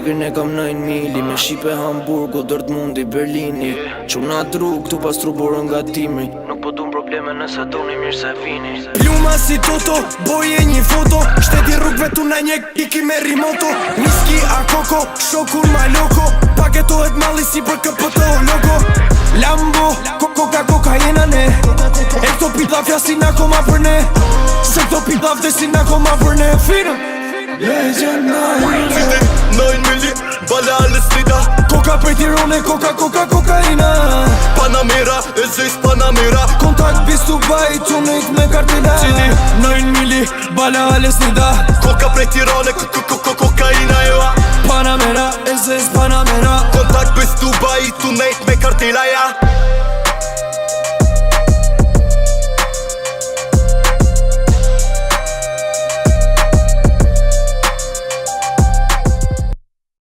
Ne kam 9 mili me Shqipe, Hamburgo, Dortmundi, Berlini. Quna dru këtu pas truborën nga timi. Nuk po dun probleme nëse doni mirë se vini. Pluma si Toto, boje një foto. Shteti rrugve tu na një kiki me rimoto. Miski a koko, shokur ma loko. Paketohet malli si për këpëto logo. Lambo, koka kokaina ne. E këto pita fjasin akoma për ne. Se këto pita vdesin akoma për ne. Fina Citi, 9 milli, bale slida. Koka prej Tirone, kokaina. Panamera, e zis Panamera. Kontakt bis Dubai, tunik me kartela. Citi, 9 milli, bale slida. Koka prej Tirone, kokaina joa. Panamera, e zis Panamera. Kontakt bis Dubai, tunik me kartela ja.